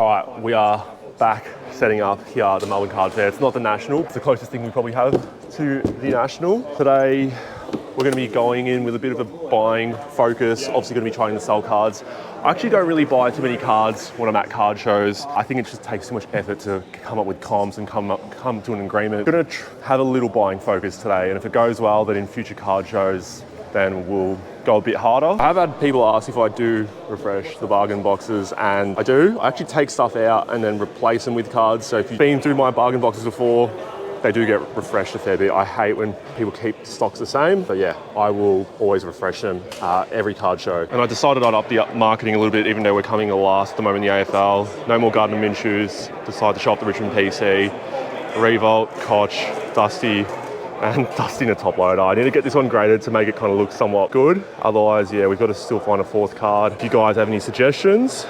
All right, we are back setting up here at the Melbourne Card Fair. It's not the National, it's the closest thing we probably have to the National. Today, we're going to be going in with a bit of a buying focus, obviously going to be trying to sell cards. I actually don't really buy too many cards when I'm at card shows. I think it just takes too much effort to come up with comps and come to an agreement. I'm going to have a little buying focus today, and if it goes well, then in future card shows, then we'll go a bit harder. I have had people ask if I do refresh the bargain boxes, and I do. I actually take stuff out and then replace them with cards. So if you've been through my bargain boxes before, they do get refreshed a fair bit. I hate when people keep stocks the same, but yeah, I will always refresh them every card show. And I decided I'd up the marketing a little bit, even though we're coming last at the moment in the AFL. No more Gardner Minshew's, decide to shop the Richmond PC, Revolt, Koch, Dusty, and Dusty in a top loader. I need to get this one graded to make it kind of look somewhat good. Otherwise, yeah, we've got to still find a fourth card. If you guys have any suggestions,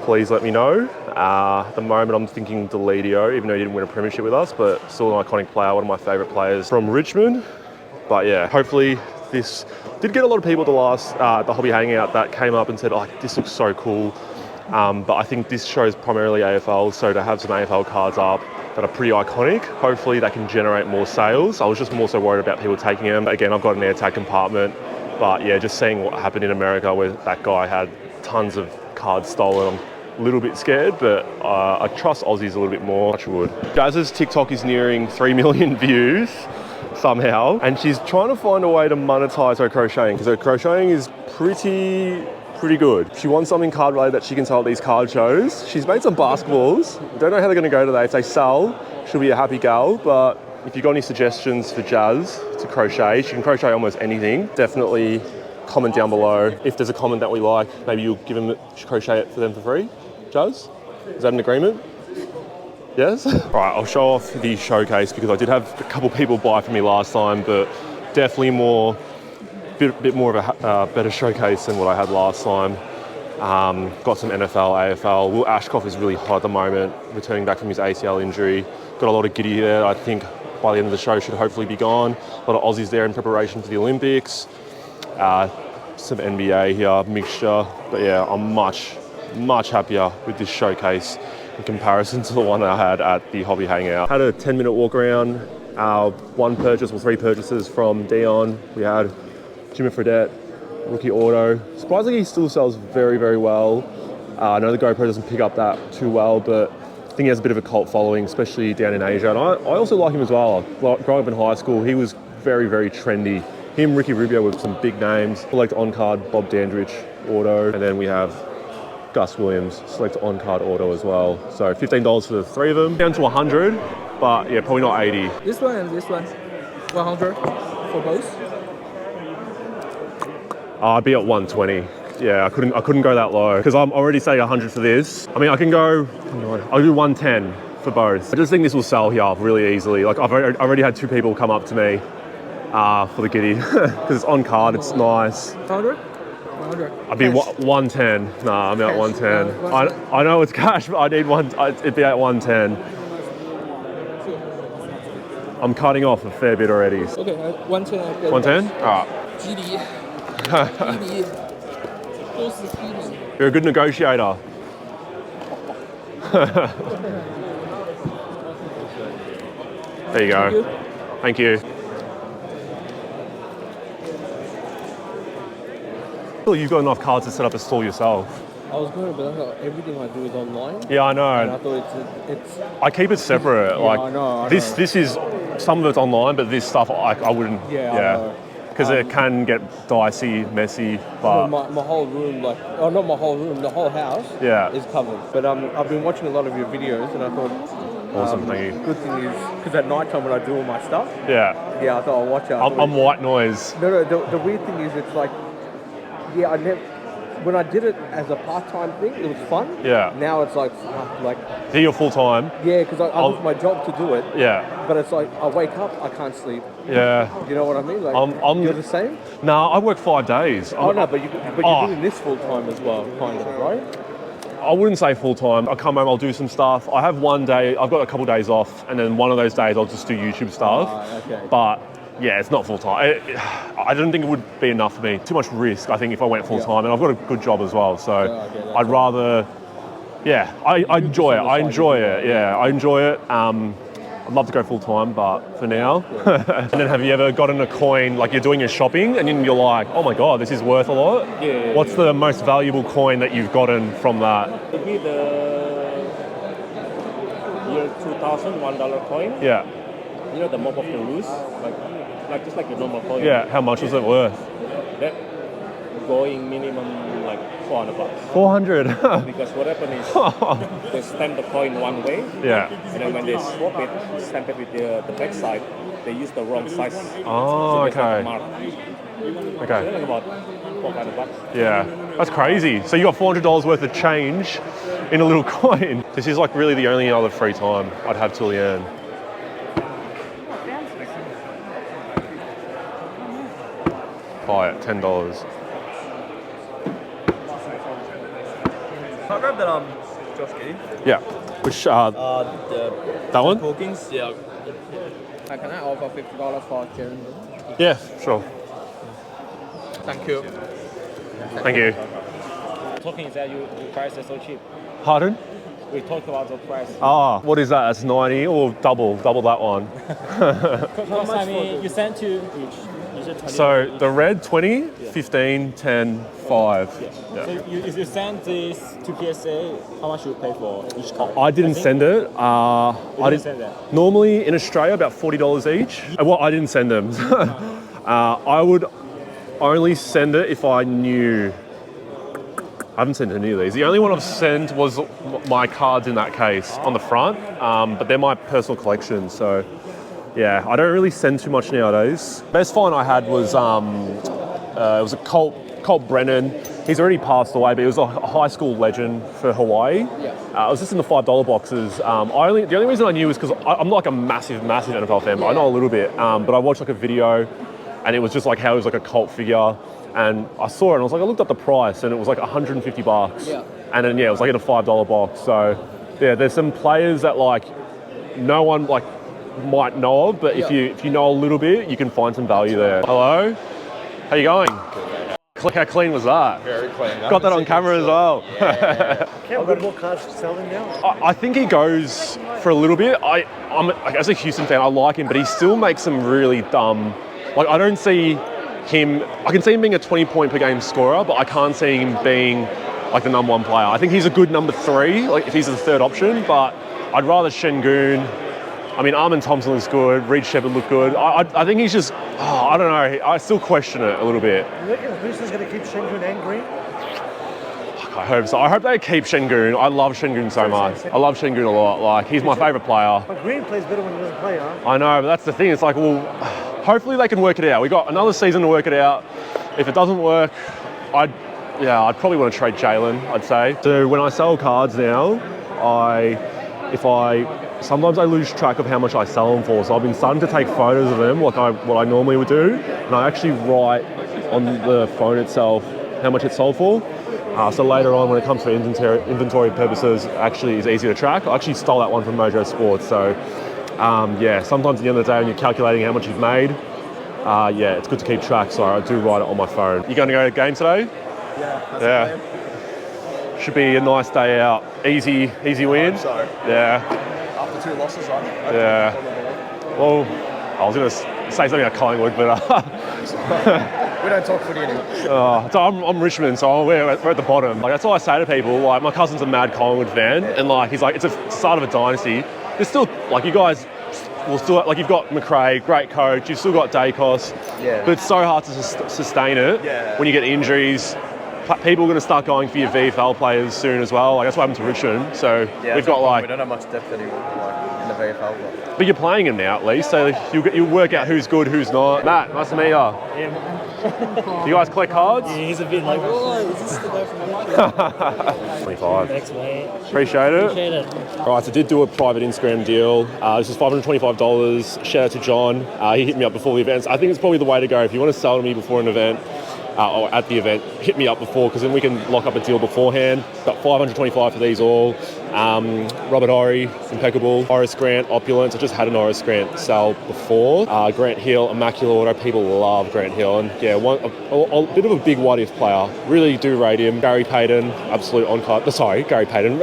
please let me know. At the moment, I'm thinking Deledio, even though he didn't win a premiership with us, but still an iconic player, one of my favourite players from Richmond. But yeah, hopefully this did get a lot of people at the Hobby Hangout that came up and said, oh, this looks so cool. But I think this shows primarily AFL, so to have some AFL cards up that are pretty iconic, hopefully that can generate more sales. I was just more so worried about people taking them. Again, I've got an AirTag compartment, but yeah, just seeing what happened in America where that guy had tons of cards stolen, I'm a little bit scared, but I trust Aussies a little bit more. Touch wood. Jazz's TikTok is nearing 3 million views somehow, and she's trying to find a way to monetize her crocheting, because her crocheting is pretty good. She wants something card related that she can sell at these card shows. She's made some basketballs. Don't know how they're going to go today. If they sell, she'll be a happy gal. But if you've got any suggestions for Jazz to crochet, she can crochet almost anything. Definitely comment down below. If there's a comment that we like, maybe you'll give them crochet it for them for free. Jazz, is that an agreement? Yes? All right, I'll show off the showcase because I did have a couple people buy from me last time, but definitely bit more of a better showcase than what I had last time. Got some NFL, AFL. Will Ashcroft is really hot at the moment, returning back from his ACL injury. Got a lot of giddy there. I think by the end of the show should hopefully be gone. A lot of Aussies there in preparation for the Olympics. Some NBA here, mixture. But yeah, I'm much happier with this showcase in comparison to the one that I had at the Hobby Hangout. Had a 10-minute walk around. Three purchases from Dion. We had Jimmy Fredette, rookie auto. Surprisingly, he still sells very, very well. I know the GoPro doesn't pick up that too well, but I think he has a bit of a cult following, especially down in Asia. And I also like him as well. Growing up in high school, he was very, very trendy. Him, Ricky Rubio with some big names. Select on-card, Bob Dandridge auto. And then we have Gus Williams, select on-card auto as well. So $15 for the three of them. Down to 100, but yeah, probably not 80. This one and this one, 100 for both. I'd be at 120. Yeah, I couldn't go that low because I'm already saying 100 for this. I mean, I'll do 110 for both. I just think this will sell here really easily. Like I've already had two people come up to me for the giddy because it's on card, it's nice. 100? 100. I'd be 110. Nah, I'm at 110. I know it's cash, but I need it'd be at 110. I'm cutting off a fair bit already. Okay, 110. 110? All right. GD. You're a good negotiator. There you go. Thank you. You've got enough cards to set up a store yourself. I was going to, but I thought everything I do is online. Yeah, I know. And I thought it's. I keep it separate. Yeah, like I know. This is some of it's online, but this stuff I wouldn't. Yeah. Because it can get dicey, messy, but... My whole room, not my whole room, the whole house is covered. But I've been watching a lot of your videos and I thought... Awesome, thank you. Good thing is, because at night time when I do all my stuff... Yeah, I thought I'll watch out. I'm white noise. No, the weird thing is it's like... Yeah, when I did it as a part-time thing, it was fun. Yeah. Now it's like... Do you're full-time? Yeah, because I lose my job to do it. Yeah. But it's like, I wake up, I can't sleep. Yeah. You know what I mean? Like, you're the same? No, I work 5 days. But you're doing this full-time as well, kind of, right? I wouldn't say full-time. I'll come home, I'll do some stuff. I have one day, I've got a couple of days off, and then one of those days I'll just do YouTube stuff. Okay. But yeah, it's not full-time. I don't think it would be enough for me. Too much risk, I think, if I went full-time. And I've got a good job as well, so I'd rather Yeah, I enjoy it. I enjoy it. Yeah, I enjoy it. I'd love to go full time, but for now. And then have you ever gotten a coin, like you're doing your shopping and then you're like, oh my God, this is worth a lot? Yeah. What's the most valuable coin that you've gotten from that? It'd be the year 2000 $1 coin. Yeah. You know, the mob of the loose, like just like the normal coin. Yeah, how much was it worth? That going minimum like $400. 400. Because what happened is they stamp the coin one way. Yeah. And then when they swap it, stamp it with the back side, they use the wrong size. Oh, so okay. Mark. Okay. So like about $400. Yeah, that's crazy. So you got $400 worth of change in a little coin. This is like really the only other free time I'd have till the end. Buy it, $10. Can I grab that Josh Giddy? Yeah. Which that one? Hawkins? Yeah. Can I offer $50 for Jaren? Yeah, sure. Thank you. Thank you. Talking is that your price is so cheap. Pardon? We talked about the price. Ah, what is that? That's 90 or double that one. Because I mean, you sent to each. So the red 20, 15, 10, 5. Yeah. Yeah. So if you send this to PSA, how much you pay for each card? I didn't send it. I didn't send that. Normally in Australia about $40 each. Well, I didn't send them. I would only send it if I knew. I haven't sent any of these. The only one I've sent was my cards in that case on the front, but they're my personal collection. So yeah, I don't really send too much nowadays. Best find I had was it was a Colt Brennan. He's already passed away, but he was a high school legend for Hawaii. Yeah. It was just in the $5 boxes. The only reason I knew was because I'm not like a massive NFL fan, but I know a little bit. But I watched like a video, and it was just like how he was like a cult figure. And I saw it, and I was like, I looked up the price, and it was like $150. Yeah. And then yeah, it was like in a $5 box. So yeah, there's some players that like no one like might know of, but if you know a little bit, you can find some value there. Hello, how you going? Look how clean was that? Very clean. Got that on camera as well. Yeah. I've got more cards selling now. I think he goes for a little bit. I'm as a Houston fan, I like him, but he still makes some really dumb. Like I don't see him. I can see him being a 20-point per game scorer, but I can't see him being like the number one player. I think he's a good number 3, like if he's the third option. But I'd rather Şengün. I mean, Armin Thompson looks good. Reed Shepherd looked good. I think he's just. I don't know. I still question it a little bit. You reckon Houston's going to keep Şengün and Green? I hope so. I hope they keep Şengün. I love Şengün so much. I love Şengün a lot. Like he's my favourite player. But Green plays better when he doesn't play, huh? I know, but that's the thing. It's like, well, hopefully they can work it out. We got another season to work it out. If it doesn't work, I'd probably want to trade Jalen, I'd say. So when I sell cards now, sometimes I lose track of how much I sell them for. So I've been starting to take photos of them, like what I normally would do, and I actually write on the phone itself how much it's sold for. So later on, when it comes to inventory purposes, actually it's easier to track. I actually stole that one from Mojo Sports. So yeah, sometimes at the end of the day when you're calculating how much you've made, yeah, it's good to keep track. So I do write it on my phone. You going to go to the game today? Yeah. Should be a nice day out. Easy win. So. Yeah. After 2 losses, right? Yeah. Well, I was going to say something about Collingwood, but We don't talk footy anymore. so I'm Richmond, so we're at the bottom. Like that's all I say to people. Like my cousin's a mad Collingwood fan, and like he's like it's a start of a dynasty. There's still like you guys will still like you've got McRae, great coach. You've still got Dacos, but it's so hard to sustain it when you get injuries. People are going to start going for your VFL players soon as well. Like that's what happened to Richmond. So we've got like we don't have much depth anymore, like in the VFL. But you're playing them now at least, so you work out who's good, who's not. Matt, nice to meet you. You guys collect cards? Yeah, he's a bit like, oh, is this the guy from the 25. Thanks, mate. Appreciate it. Appreciate it. All right, so I did do a private Instagram deal. This is $525. Shout out to John. He hit me up before the events. I think it's probably the way to go. If you want to sell to me before an event, or at the event, hit me up before, because then we can lock up a deal beforehand. Got 525 for these all. Robert Horry, impeccable. Horace Grant, Opulence. I just had an Horace Grant sale before. Grant Hill, Immaculate Auto. People love Grant Hill. And yeah, a bit of a big what-if player. Really do rate him. Gary Payton, absolute on-card. Sorry, Gary Payton.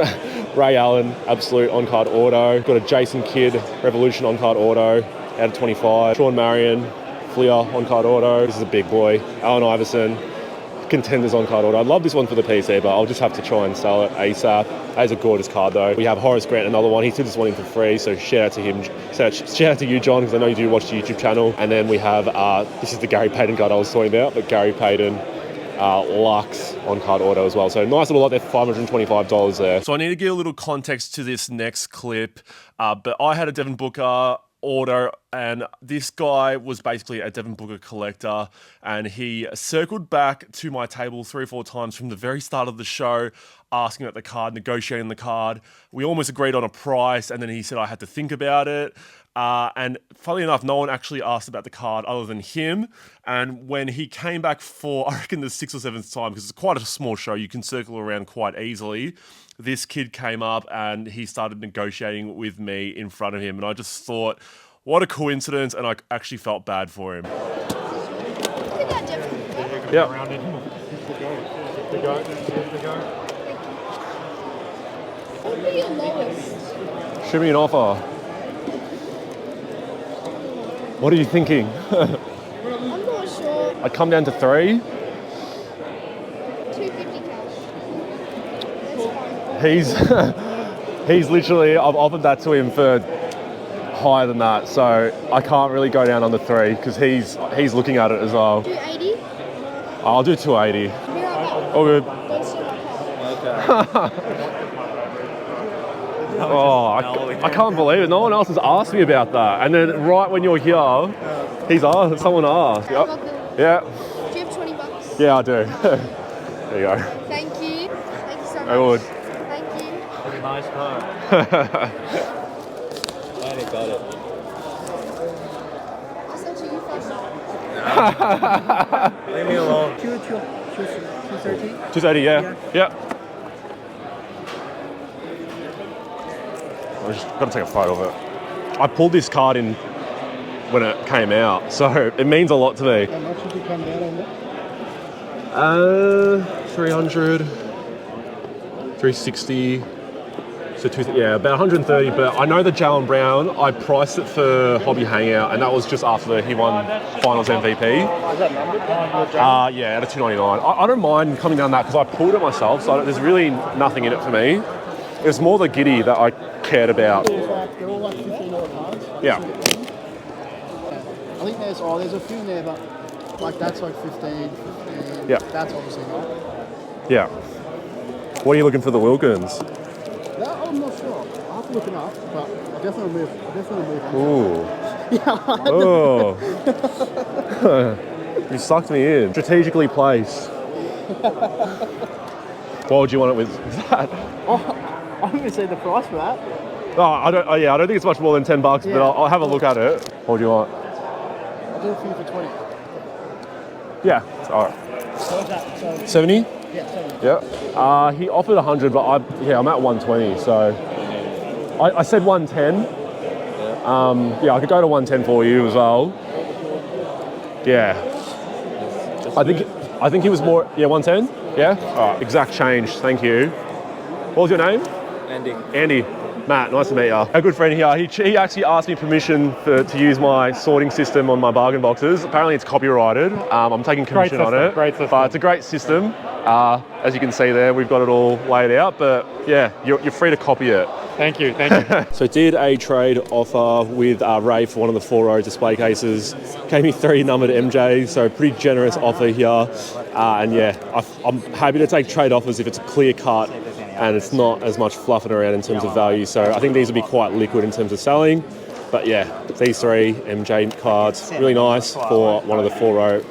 Ray Allen, absolute on-card auto. Got a Jason Kidd, Revolution on-card auto, out of 25. Sean Marion, Fleer on-card auto. This is a big boy. Allen Iverson, Contenders on-card auto. I love this one for the PC, but I'll just have to try and sell it ASAP. That is a gorgeous card though. We have Horace Grant, another one. He did this one in for free, so shout out to him. Shout out to you, John, because I know you do watch the YouTube channel. And then we have, this is the Gary Payton card I was talking about, but Gary Payton, Lux on-card auto as well. So nice little lot there for $525 there. So I need to give a little context to this next clip, but I had a Devin Booker order, and this guy was basically a Devin Booker collector, and he circled back to my table 3 or 4 times from the very start of the show, asking about the card, negotiating the card. We almost agreed on a price, and then he said I had to think about it. And funnily enough, no one actually asked about the card other than him. And when he came back for, I reckon, the 6th or 7th time, because it's quite a small show, you can circle around quite easily, this kid came up and he started negotiating with me in front of him. And I just thought, what a coincidence, and I actually felt bad for him. Yeah. What would be your lowest? Shoot me an offer. What are you thinking? I'm not sure. I'd come down to 3. 250 cash. That's fine. He's literally, I've offered that to him for higher than that, so I can't really go down on the 3 because he's looking at it as well. 280? I'll do 280. Be right back. All good. Don't steal my card. Oh, I can't believe it. No one else has asked me about that. And then right when you're here, someone asked. Yep. Yeah. Do you have 20 bucks? Yeah, I do. There you go. Thank you. Thank you so much. I would. Thank you. That's a nice car. Finally got it. I'll sell to you first. Leave me alone. 230? 280, yeah. Yeah. I just got to take a photo of it. I pulled this card in when it came out, so it means a lot to me. How much did you come down on that? 300, 360, so about 130. But I know the Jalen Brown, I priced it for Hobby Hangout, and that was just after he won Finals MVP. Is that numbered? Yeah, out of 299. I don't mind coming down that because I pulled it myself, so there's really nothing in it for me. It's more the giddy that I cared about. They're all like $15 cards. Yeah. I think there's a few in there, but like that's like 15. Yeah. That's obviously not. Yeah. What are you looking for the Wilkins? That I'm not sure. I'll have to look it up, but I'll definitely move on. Ooh. Yeah. Oh. You sucked me in. Strategically placed. What would you want it with that? I'm going to say the price for that. Oh, I don't think it's much more than $10, but I'll have a look at it. What do you want? I'll do a few for 20. Yeah, all right. So what's that? So 70? yeah, 70. Yeah. He offered 100, but I'm at 120, so I said 110. I could go to 110 for you as well. Yeah. I think he was more. Yeah, 110. Yeah. All right. Exact change. Thank you. What was your name? Andy. Matt, nice to meet you. A good friend here, he actually asked me permission to use my sorting system on my bargain boxes. Apparently it's copyrighted. I'm taking commission on it. Great system. But it's a great system. As you can see there, we've got it all laid out, but yeah, you're free to copy it. Thank you. So did a trade offer with Ray for one of the 4-row display cases. Gave me 3 numbered MJ, so pretty generous offer here. And yeah, I'm happy to take trade offers if it's a clear cut and it's not as much fluffing around in terms of value. So I think these will be quite liquid in terms of selling. But yeah, these 3 MJ cards, really nice for one of the 4-row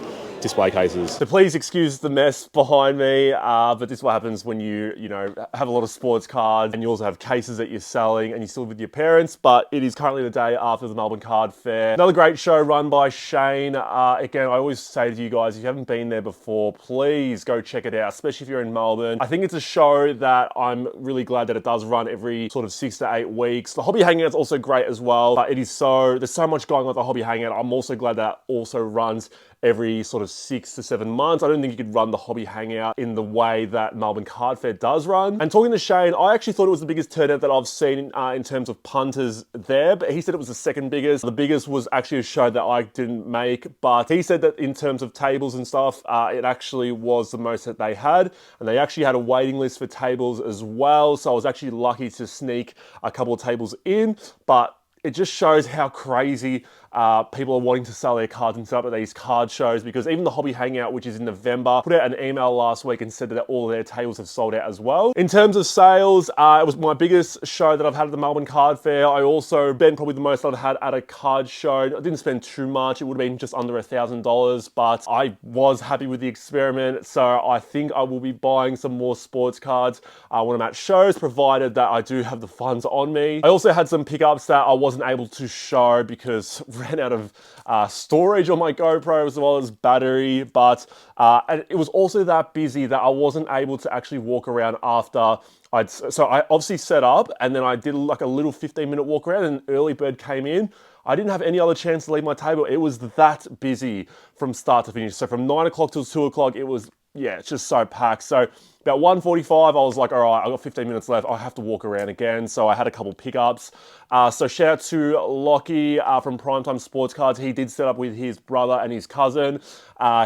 display cases. So please excuse the mess behind me, but this is what happens when you know, have a lot of sports cards and you also have cases that you're selling and you still live with your parents. But it is currently the day after the Melbourne Card Fair. Another great show run by Shane. Again, I always say to you guys, if you haven't been there before, please go check it out, especially if you're in Melbourne. I think it's a show that I'm really glad that it does run every sort of 6 to 8 weeks. The Hobby Hangout's also great as well, but there's so much going on at the Hobby Hangout. I'm also glad that also runs every sort of 6 to 7 months. I don't think you could run the Hobby Hangout in the way that Melbourne Card Fair does run. And talking to Shane, I actually thought it was the biggest turnout that I've seen in terms of punters there, but he said it was the second biggest. The biggest was actually a show that I didn't make, but he said that in terms of tables and stuff, it actually was the most that they had, and they actually had a waiting list for tables as well, so I was actually lucky to sneak a couple of tables in, but it just shows how crazy people are wanting to sell their cards and stuff at these card shows, because even the Hobby Hangout, which is in November, put out an email last week and said that all of their tables have sold out as well. In terms of sales, it was my biggest show that I've had at the Melbourne Card Fair. I also spent probably the most I've had at a card show. I didn't spend too much. It would have been just under $1,000, but I was happy with the experiment. So I think I will be buying some more sports cards when I'm at shows, provided that I do have the funds on me. I also had some pickups that I wasn't able to show because ran out of storage on my GoPro as well as battery, but and it was also that busy that I wasn't able to actually walk around after so I obviously set up and then I did like a little 15-minute walk around and an early bird came in. I didn't have any other chance to leave my table. It was that busy from start to finish. So from 9 o'clock till 2 o'clock, it was, yeah, it's just so packed. So about 1:45, I was like, all right, I've got 15 minutes left. I have to walk around again. So I had a couple pickups. So shout out to Lockie from Primetime Sports Cards. He did set up with his brother and his cousin.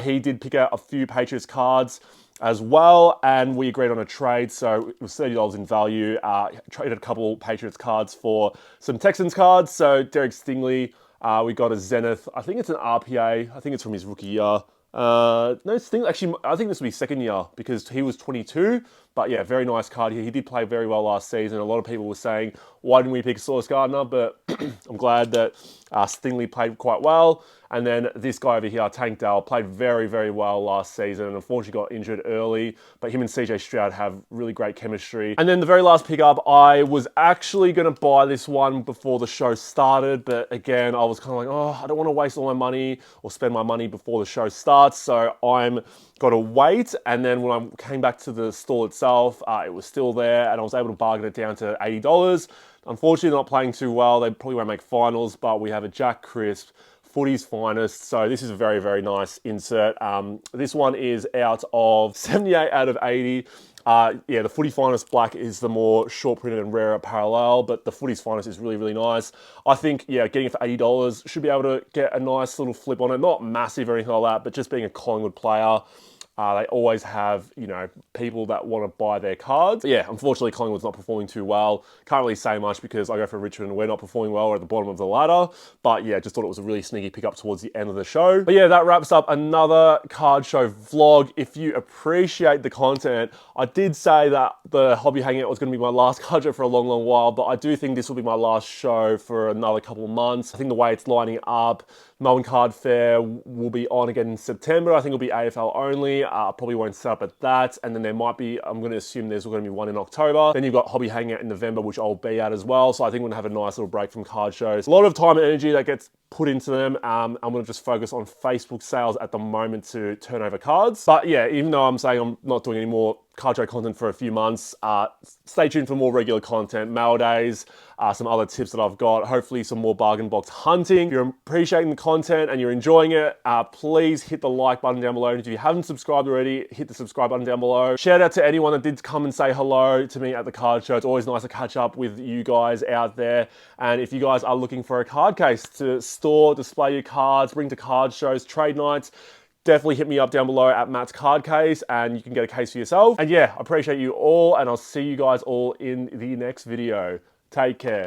He did pick out a few Patriots cards as well, and we agreed on a trade, so it was $30 in value. Traded a couple Patriots cards for some Texans cards. So Derek Stingley, we got a Zenith. I think it's an RPA. I think it's from his rookie year. No, Stingley, actually, I think this will be second year because he was 22. But yeah, very nice card here. He did play very well last season. A lot of people were saying, why didn't we pick Sauce Gardner? But I'm glad that Stingley played quite well. And then this guy over here, Tank Dell, played very, very well last season and unfortunately got injured early. But him and CJ Stroud have really great chemistry. And then the very last pickup, I was actually going to buy this one before the show started. But again, I was kind of like, oh, I don't want to waste all my money or spend my money before the show starts. So I'm got to wait. And then when I came back to the stall itself, it was still there and I was able to bargain it down to $80. Unfortunately, not playing too well. They probably won't make finals, but we have a Jack Crisp, Footy's finest. So this is a very, very nice insert. This one is out of 78 out of 80. Yeah, the Footy Finest Black is the more short printed and rarer parallel, but the Footy's Finest is really, really nice. I think, yeah, getting it for $80 should be able to get a nice little flip on it. Not massive or anything like that, but just being a Collingwood player, they always have, you know, people that want to buy their cards. But yeah, unfortunately, Collingwood's not performing too well. Can't really say much because I go for Richmond and we're not performing well. We're at the bottom of the ladder. But yeah, just thought it was a really sneaky pickup towards the end of the show. But yeah, that wraps up another card show vlog. If you appreciate the content, I did say that the Hobby Hangout was going to be my last card show for a long, long while, but I do think this will be my last show for another couple of months. I think the way it's lining up, Melbourne Card Fair will be on again in September. I think it'll be AFL only. Probably won't set up at that. And then there might be, I'm going to assume there's going to be one in October. Then you've got Hobby Hangout in November, which I'll be at as well. So I think we're going to have a nice little break from card shows. A lot of time and energy that gets put into them. I'm going to just focus on Facebook sales at the moment to turn over cards. But yeah, even though I'm saying I'm not doing any more card show content for a few months, stay tuned for more regular content, mail days, some other tips that I've got, hopefully some more bargain box hunting. If you're appreciating the content and you're enjoying it, please hit the like button down below. And if you haven't subscribed already, hit the subscribe button down below. Shout out to anyone that did come and say hello to me at the card show. It's always nice to catch up with you guys out there. And if you guys are looking for a card case to store, display your cards, bring to card shows, trade nights, definitely hit me up down below at Matt's Card Case and you can get a case for yourself. And yeah, I appreciate you all and I'll see you guys all in the next video. Take care.